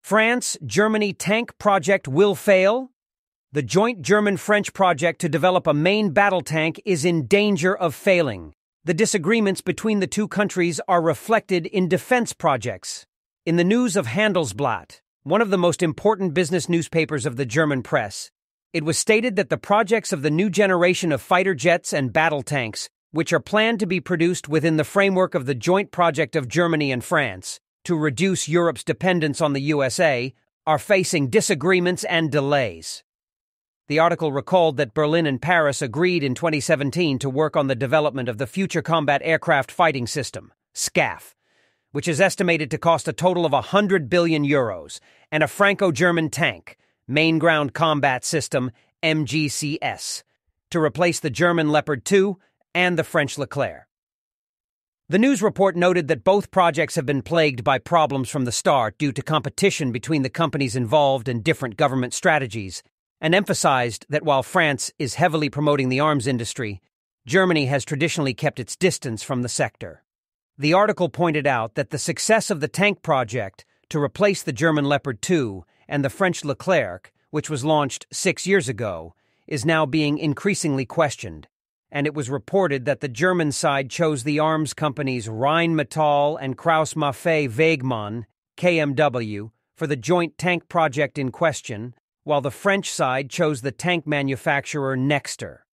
France-Germany tank project will fail? The joint German-French project to develop a main battle tank is in danger of failing. The disagreements between the two countries are reflected in defense projects. In the news of Handelsblatt, one of the most important business newspapers of the German press, it was stated that the projects of the new generation of fighter jets and battle tanks, which are planned to be produced within the framework of the joint project of Germany and France to reduce Europe's dependence on the USA, are facing disagreements and delays. The article recalled that Berlin and Paris agreed in 2017 to work on the development of the Future Combat Aircraft Fighting System, SCAF, which is estimated to cost a total of €100 billion, and a Franco-German tank, Main Ground Combat System, MGCS, to replace the German Leopard 2 and the French Leclerc. The news report noted that both projects have been plagued by problems from the start due to competition between the companies involved and different government strategies, and emphasized that while France is heavily promoting the arms industry, Germany has traditionally kept its distance from the sector. The article pointed out that the success of the tank project to replace the German Leopard 2 and the French Leclerc, which was launched 6 years ago, is now being increasingly questioned, and it was reported that the German side chose the arms companies Rheinmetall and Krauss-Maffei-Wegmann, KMW, for the joint tank project in question, while the French side chose the tank manufacturer Nexter.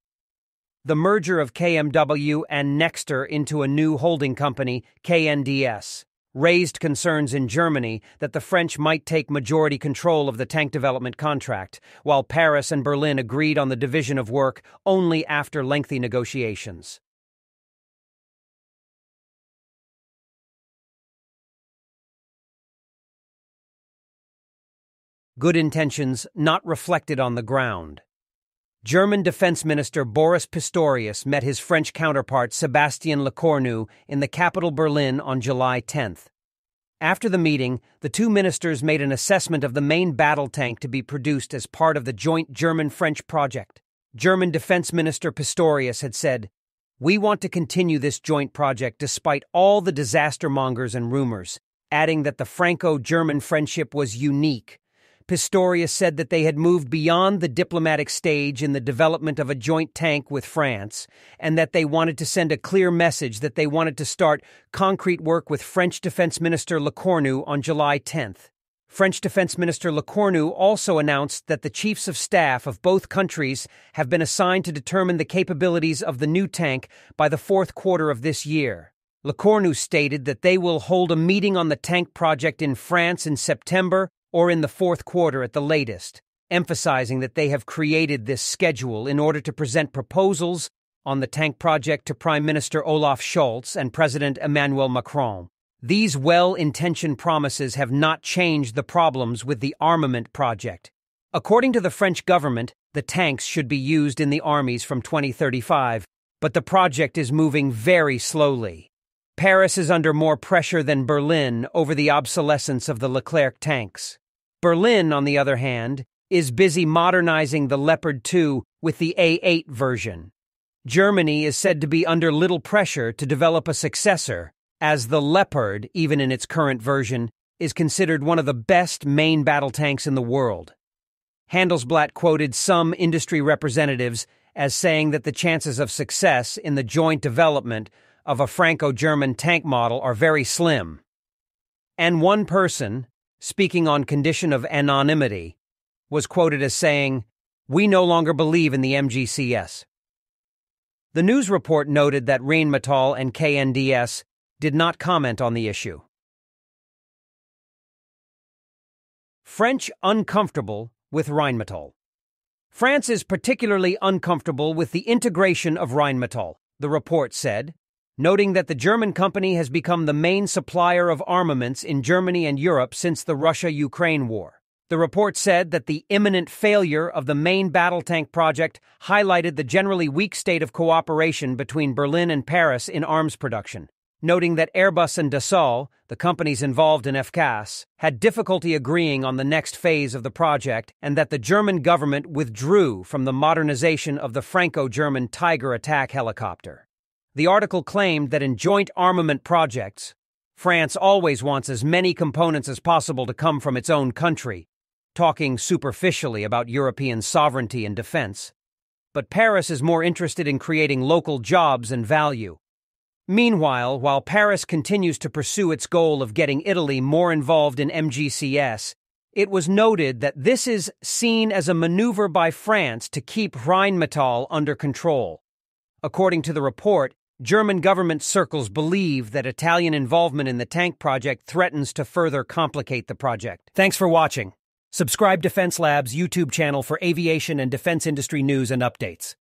The merger of KMW and Nexter into a new holding company, KNDS, raised concerns in Germany that the French might take majority control of the tank development contract, while Paris and Berlin agreed on the division of work only after lengthy negotiations. Good intentions not reflected on the ground. German Defense Minister Boris Pistorius met his French counterpart Sébastien Lecornu in the capital Berlin on July 10th. After the meeting, the two ministers made an assessment of the main battle tank to be produced as part of the joint German-French project. German Defense Minister Pistorius had said, "We want to continue this joint project despite all the disaster mongers and rumors," adding that the Franco-German friendship was unique. Pistorius said that they had moved beyond the diplomatic stage in the development of a joint tank with France, and that they wanted to send a clear message that they wanted to start concrete work with French Defense Minister Lecornu on July 10th. French Defense Minister Lecornu also announced that the chiefs of staff of both countries have been assigned to determine the capabilities of the new tank by the fourth quarter of this year. Lecornu stated that they will hold a meeting on the tank project in France in September or in the fourth quarter at the latest, emphasizing that they have created this schedule in order to present proposals on the tank project to Prime Minister Olaf Scholz and President Emmanuel Macron. These well-intentioned promises have not changed the problems with the armament project. According to the French government, the tanks should be used in the armies from 2035, but the project is moving very slowly. Paris is under more pressure than Berlin over the obsolescence of the Leclerc tanks. Berlin, on the other hand, is busy modernizing the Leopard 2 with the A8 version. Germany is said to be under little pressure to develop a successor, as the Leopard, even in its current version, is considered one of the best main battle tanks in the world. Handelsblatt quoted some industry representatives as saying that the chances of success in the joint development of a Franco-German tank model are very slim. And one person, speaking on condition of anonymity, was quoted as saying, "We no longer believe in the MGCS." The news report noted that Rheinmetall and KNDS did not comment on the issue. French uncomfortable with Rheinmetall. France is particularly uncomfortable with the integration of Rheinmetall, the report said, noting that the German company has become the main supplier of armaments in Germany and Europe since the Russia-Ukraine war. The report said that the imminent failure of the main battle tank project highlighted the generally weak state of cooperation between Berlin and Paris in arms production, noting that Airbus and Dassault, the companies involved in FCAS, had difficulty agreeing on the next phase of the project and that the German government withdrew from the modernization of the Franco-German Tiger attack helicopter. The article claimed that in joint armament projects, France always wants as many components as possible to come from its own country, talking superficially about European sovereignty and defense. But Paris is more interested in creating local jobs and value. Meanwhile, while Paris continues to pursue its goal of getting Italy more involved in MGCS, it was noted that this is seen as a maneuver by France to keep Rheinmetall under control. According to the report, German government circles believe that Italian involvement in the tank project threatens to further complicate the project. Thanks for watching. Subscribe to Defense Lab's YouTube channel for aviation and defense industry news and updates.